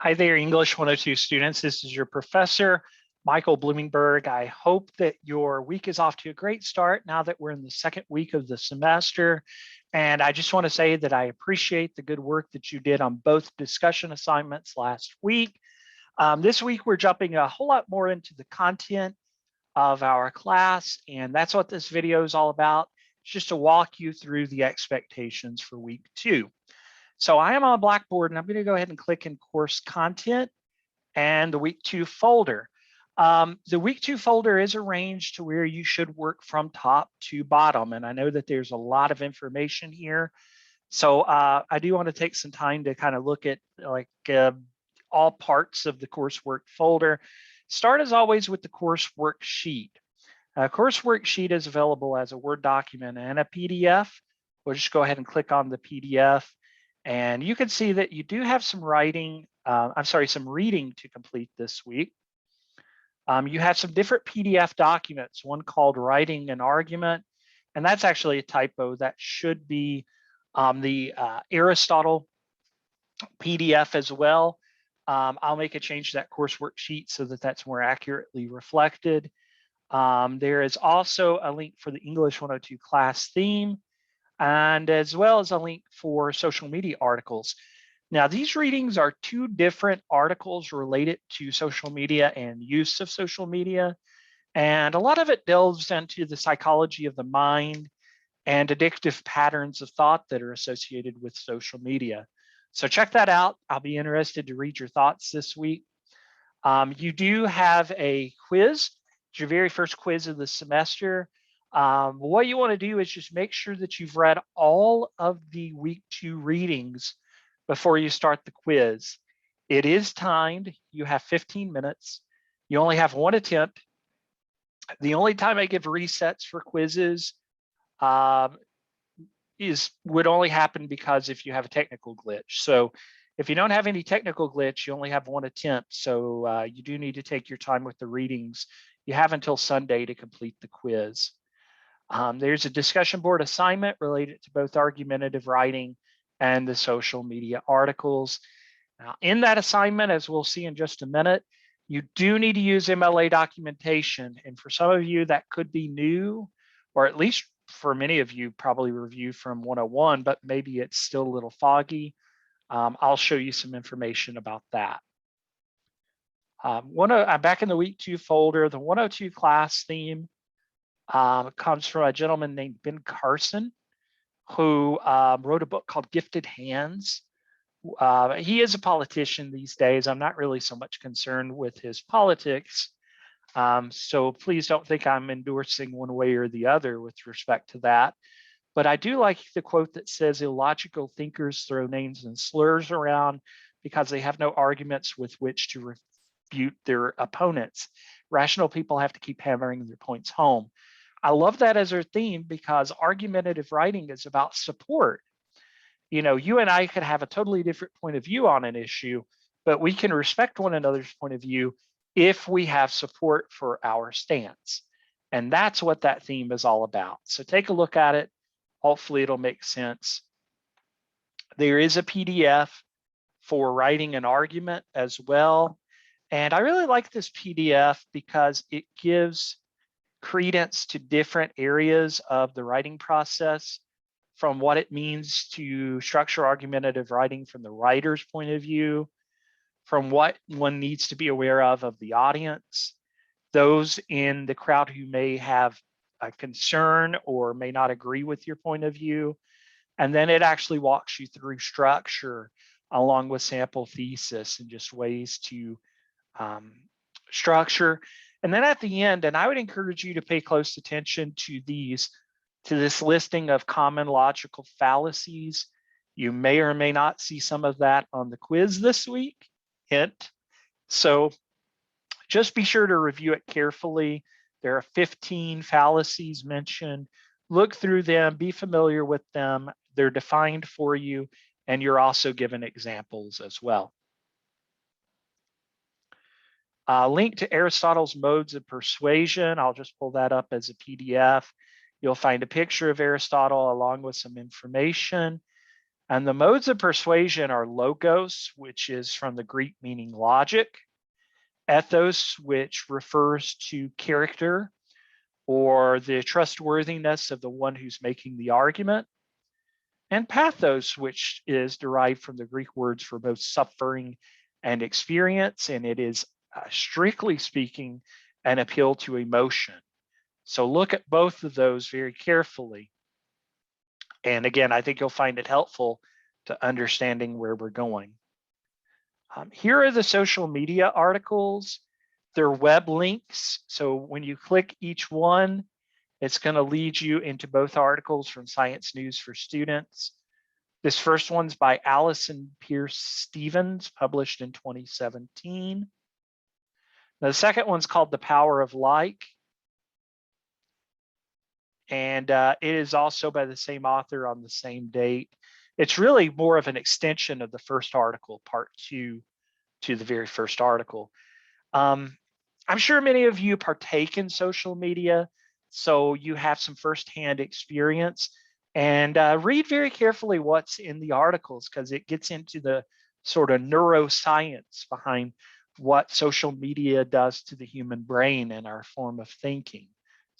Hi there, English 102 students. This is your professor, Michael Bloomingberg. I hope that your week is off to a great start now that we're in the second week of the semester. And I just want to say that I appreciate the good work that you did on both discussion assignments last week. This week, we're jumping a whole lot more into the content of our class, and that's what this video is all about. It's just to walk you through the expectations for week 2. So I am on Blackboard, and I'm going to go ahead and click in course content and the week 2 folder. The week 2 folder is arranged to where you should work from top to bottom. And I know that there's a lot of information here. So I do want to take some time to kind of look at all parts of the coursework folder. Start as always with the course worksheet. Course worksheet is available as a Word document and a PDF. We'll just go ahead and click on the PDF. And you can see that you do have some reading to complete this week. You have some different PDF documents, one called Writing an Argument, and that's actually a typo. That should be the Aristotle PDF as well. I'll make a change to that course worksheet so that that's more accurately reflected. There is also a link for the English 102 class theme, and as well as a link for social media articles. Now, these readings are 2 different articles related to social media and use of social media. And a lot of it delves into the psychology of the mind and addictive patterns of thought that are associated with social media. So check that out. I'll be interested to read your thoughts this week. You do have a quiz. It's your very first quiz of the semester. What you want to do is just make sure that you've read all of the week 2 readings before you start the quiz. It is timed. You have 15 minutes. You only have 1 attempt. The only time I give resets for quizzes would only happen because if you have a technical glitch. So if you don't have any technical glitch, you only have 1 attempt. So you do need to take your time with the readings. You have until Sunday to complete the quiz. There's a discussion board assignment related to both argumentative writing and the social media articles. Now, in that assignment, as we'll see in just a minute, you do need to use MLA documentation. And for some of you, that could be new, or at least for many of you, probably review from 101, but maybe it's still a little foggy. I'll show you some information about that. I'm back in the week 2 folder. The 102 class theme comes from a gentleman named Ben Carson, who wrote a book called Gifted Hands. He is a politician these days. I'm not really so much concerned with his politics. So please don't think I'm endorsing one way or the other with respect to that. But I do like the quote that says, illogical thinkers throw names and slurs around because they have no arguments with which to refute their opponents. Rational people have to keep hammering their points home. I love that as our theme because argumentative writing is about support. You know, you and I could have a totally different point of view on an issue, but we can respect one another's point of view if we have support for our stance. And that's what that theme is all about. So take a look at it. Hopefully it'll make sense. There is a PDF for writing an argument as well. And I really like this PDF because it gives credence to different areas of the writing process, from what it means to structure argumentative writing from the writer's point of view, from what one needs to be aware of the audience, those in the crowd who may have a concern or may not agree with your point of view. And then it actually walks you through structure along with sample thesis and just ways to structure. And then at the end, and I would encourage you to pay close attention to this listing of common logical fallacies. You may or may not see some of that on the quiz this week, hint. So just be sure to review it carefully. There are 15 fallacies mentioned. Look through them, be familiar with them. They're defined for you, and you're also given examples as well. Link to Aristotle's Modes of Persuasion. I'll just pull that up as a PDF. You'll find a picture of Aristotle along with some information. And the modes of persuasion are logos, which is from the Greek meaning logic, ethos, which refers to character or the trustworthiness of the one who's making the argument, and pathos, which is derived from the Greek words for both suffering and experience, and it is, strictly speaking, an appeal to emotion. So look at both of those very carefully. And again, I think you'll find it helpful to understanding where we're going. Here are the social media articles. They're web links. So when you click each one, it's going to lead you into both articles from Science News for Students. This first one's by Allison Pierce Stevens, published in 2017. Now, the second one's called The Power of Like. And it is also by the same author on the same date. It's really more of an extension of the first article, part 2, to the very first article. I'm sure many of you partake in social media, so you have some firsthand experience. And read very carefully what's in the articles, because it gets into the sort of neuroscience behind what social media does to the human brain and our form of thinking.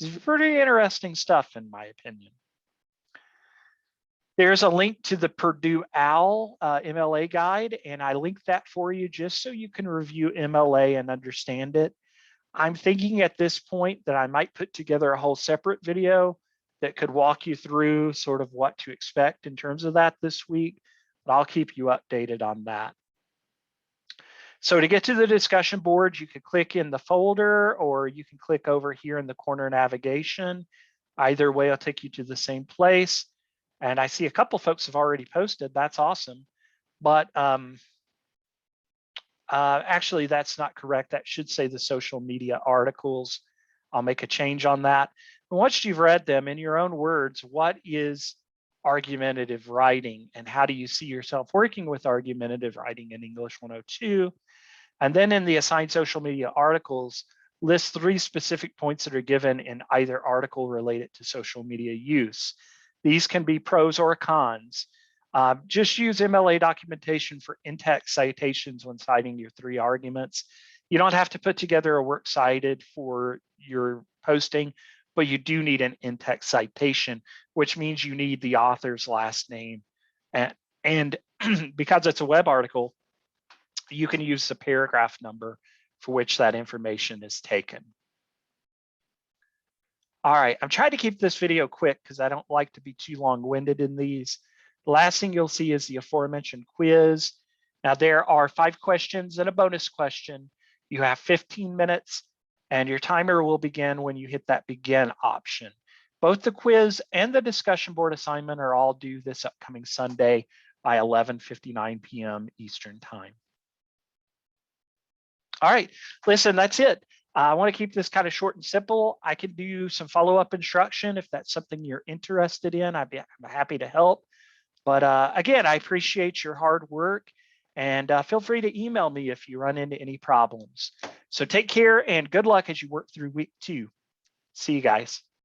It's pretty interesting stuff, in my opinion. There's a link to the Purdue OWL MLA guide, and I linked that for you just so you can review MLA and understand it. I'm thinking at this point that I might put together a whole separate video that could walk you through sort of what to expect in terms of that this week, but I'll keep you updated on that. So to get to the discussion board, you could click in the folder, or you can click over here in the corner navigation. Either way, I'll take you to the same place. And I see a couple folks have already posted. That's awesome. But actually, that's not correct. That should say the social media articles. I'll make a change on that. And once you've read them in your own words, what is argumentative writing, and how do you see yourself working with argumentative writing in English 102? And then in the assigned social media articles, list 3 specific points that are given in either article related to social media use. These can be pros or cons. Just use MLA documentation for in-text citations when citing your 3 arguments. You don't have to put together a works cited for your posting, but you do need an in-text citation, which means you need the author's last name. And because it's a web article, you can use the paragraph number for which that information is taken. All right, I'm trying to keep this video quick because I don't like to be too long-winded in these. The last thing you'll see is the aforementioned quiz. Now there are 5 questions and a bonus question. You have 15 minutes and your timer will begin when you hit that begin option. Both the quiz and the discussion board assignment are all due this upcoming Sunday by 11:59 p.m. Eastern Time. All right, listen, that's it. I want to keep this kind of short and simple. I can do some follow-up instruction if that's something you're interested in. I'm happy to help. But again, I appreciate your hard work, and feel free to email me if you run into any problems. So take care and good luck as you work through week 2. See you guys.